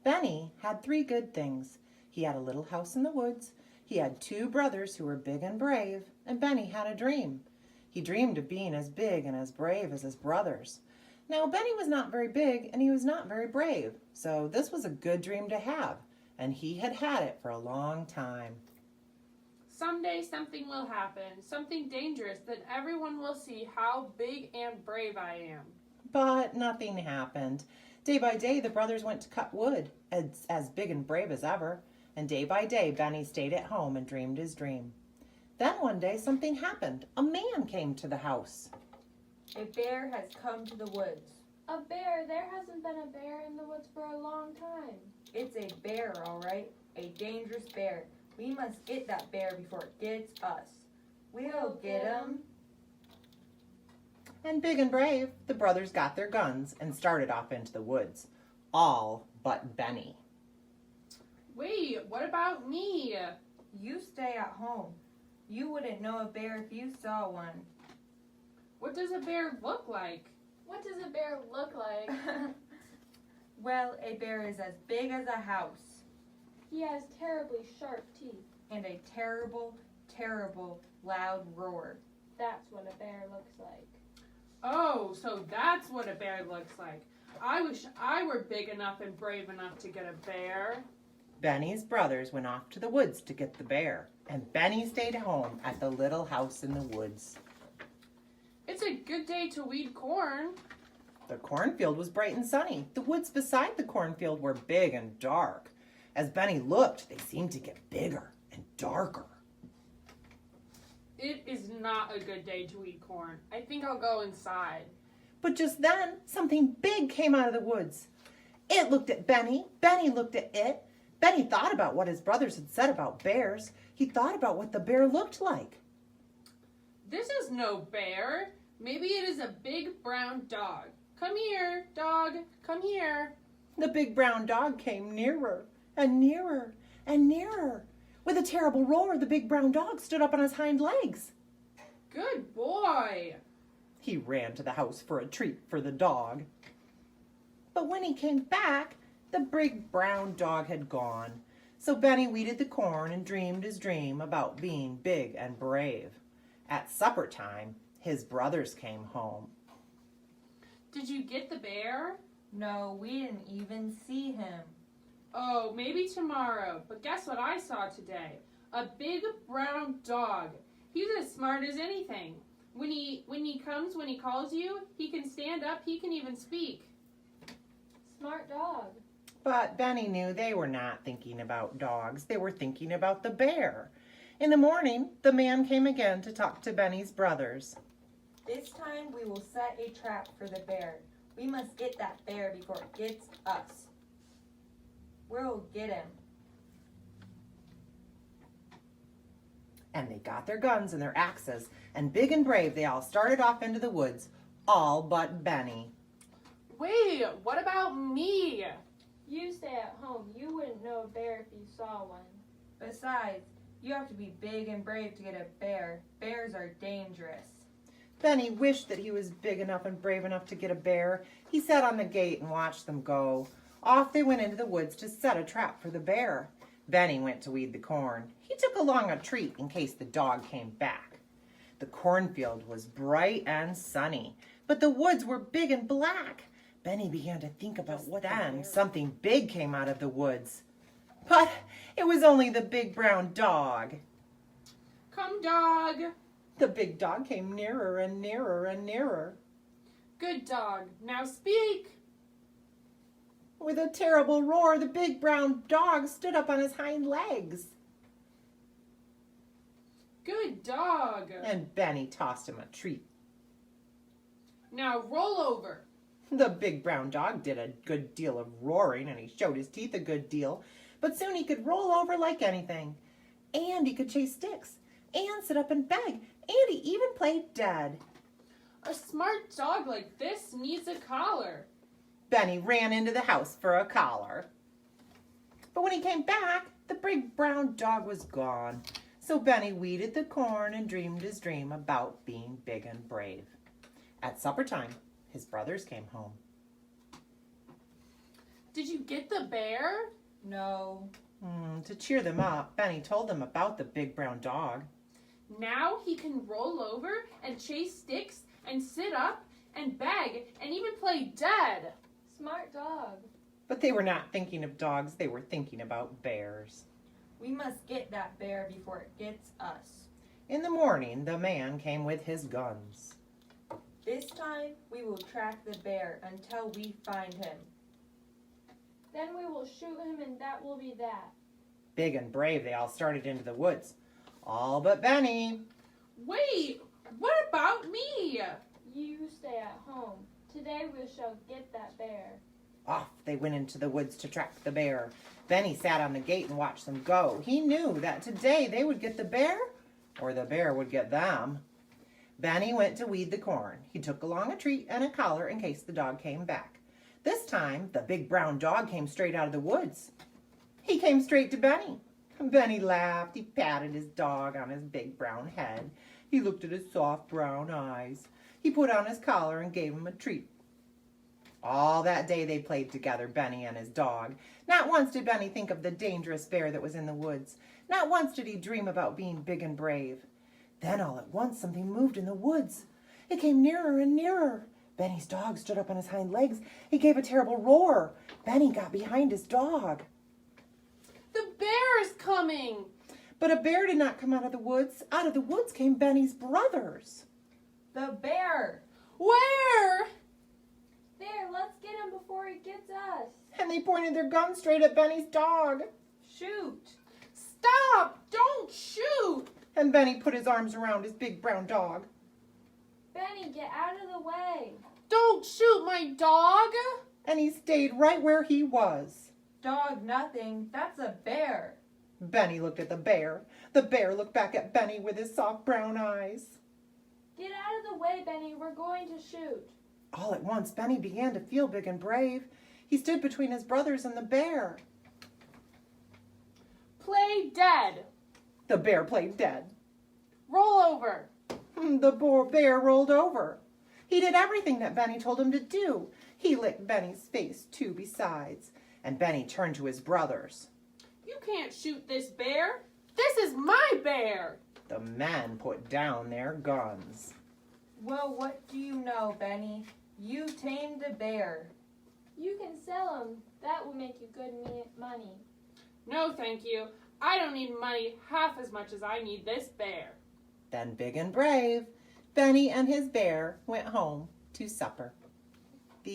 Benny had 3 good things. He had a little house in the woods, he had 2 brothers who were big and brave, and Benny had a dream. He dreamed of being as big and as brave as his brothers. Now, Benny was not very big and he was not very brave, so this was a good dream to have, and he had had it for a long time. Someday something will happen, something dangerous that everyone will see how big and brave I am. But nothing happened. Day by day, the brothers went to cut wood, as big and brave as ever, and day by day, Benny stayed at home and dreamed his dream. Then one day, something happened. A man came to the house. A bear has come to the woods. A bear? There hasn't been a bear in the woods for a long time. It's a bear, all right. A dangerous bear. We must get that bear before it gets us. We'll get him. And big and brave, the brothers got their guns and started off into the woods. All but Benny. Wait, what about me? You stay at home. You wouldn't know a bear if you saw one. What does a bear look like? What does a bear look like? Well, a bear is as big as a house. He has terribly sharp teeth. And a terrible, terrible loud roar. That's what a bear looks like. Oh, so that's what a bear looks like. I wish I were big enough and brave enough to get a bear. Benny's brothers went off to the woods to get the bear, and Benny stayed home at the little house in the woods. It's a good day to weed corn. The cornfield was bright and sunny. The woods beside the cornfield were big and dark. As Benny looked, they seemed to get bigger and darker. It is not a good day to weed corn. I think I'll go inside. But just then, something big came out of the woods. It looked at Benny. Benny looked at it. Benny thought about what his brothers had said about bears. He thought about what the bear looked like. This is no bear. Maybe it is a big brown dog. Come here, dog. Come here. The big brown dog came nearer and nearer and nearer. With a terrible roar, the big brown dog stood up on his hind legs. Good boy. He ran to the house for a treat for the dog. But when he came back, the big brown dog had gone. So Benny weeded the corn and dreamed his dream about being big and brave. At supper time, his brothers came home. Did you get the bear? No, we didn't even see him. Oh, maybe tomorrow. But guess what I saw today? A big brown dog. He's as smart as anything. When he calls you, he can stand up, he can even speak. Smart dog. But Benny knew they were not thinking about dogs. They were thinking about the bear. In the morning, the man came again to talk to Benny's brothers. This time we will set a trap for the bear. We must get that bear before it gets us. We'll get him. And they got their guns and their axes, and big and brave, they all started off into the woods, all but Benny. Wait, what about me? You stay at home. You wouldn't know a bear if you saw one. Besides, you have to be big and brave to get a bear. Bears are dangerous. Benny wished that he was big enough and brave enough to get a bear. He sat on the gate and watched them go. Off they went into the woods to set a trap for the bear. Benny went to weed the corn. He took along a treat in case the dog came back. The cornfield was bright and sunny, but the woods were big and black. Benny began to think about what then. Something big came out of the woods. But it was only the big brown dog. Come, dog. The big dog came nearer and nearer and nearer. Good dog. Now speak. With a terrible roar, the big brown dog stood up on his hind legs. Good dog. And Benny tossed him a treat. Now roll over. The big brown dog did a good deal of roaring, and he showed his teeth a good deal, but soon he could roll over like anything. And he could chase sticks, and sit up and beg, and he even played dead. A smart dog like this needs a collar. Benny ran into the house for a collar. But when he came back, the big brown dog was gone. So Benny weeded the corn and dreamed his dream about being big and brave. At supper time, his brothers came home. Did you get the bear? No. To cheer them up, Benny told them about the big brown dog. Now he can roll over and chase sticks and sit up and beg and even play dead. Smart dog. But they were not thinking of dogs, they were thinking about bears. We must get that bear before it gets us. In the morning, the man came with his guns. This time, we will track the bear until we find him. Then we will shoot him and that will be that. Big and brave, they all started into the woods. All but Benny. Wait, what about me? You stay at home. Today we shall get that bear. Off they went into the woods to track the bear. Benny sat on the gate and watched them go. He knew that today they would get the bear, or the bear would get them. Benny went to weed the corn. He took along a treat and a collar in case the dog came back. This time, the big brown dog came straight out of the woods. He came straight to Benny. Benny laughed. He patted his dog on his big brown head. He looked at his soft brown eyes. He put on his collar and gave him a treat. All that day they played together, Benny and his dog. Not once did Benny think of the dangerous bear that was in the woods. Not once did he dream about being big and brave. Then all at once something moved in the woods. It came nearer and nearer. Benny's dog stood up on his hind legs. He gave a terrible roar. Benny got behind his dog. The bear is coming. But a bear did not come out of the woods. Out of the woods came Benny's brothers. The bear! Where? There, let's get him before he gets us. And they pointed their guns straight at Benny's dog. Shoot! Stop! Don't shoot! And Benny put his arms around his big brown dog. Benny, get out of the way. Don't shoot my dog! And he stayed right where he was. Dog nothing. That's a bear. Benny looked at the bear. The bear looked back at Benny with his soft brown eyes. Get out of the way, Benny. We're going to shoot. All at once, Benny began to feel big and brave. He stood between his brothers and the bear. Play dead. The bear played dead. Roll over. The poor bear rolled over. He did everything that Benny told him to do. He licked Benny's face, too, besides. And Benny turned to his brothers. You can't shoot this bear. This is my bear. The men put down their guns. Well, what do you know, Benny? You tamed a bear. You can sell him. That will make you good money. No, thank you. I don't need money half as much as I need this bear. Then, big and brave, Benny and his bear went home to supper. The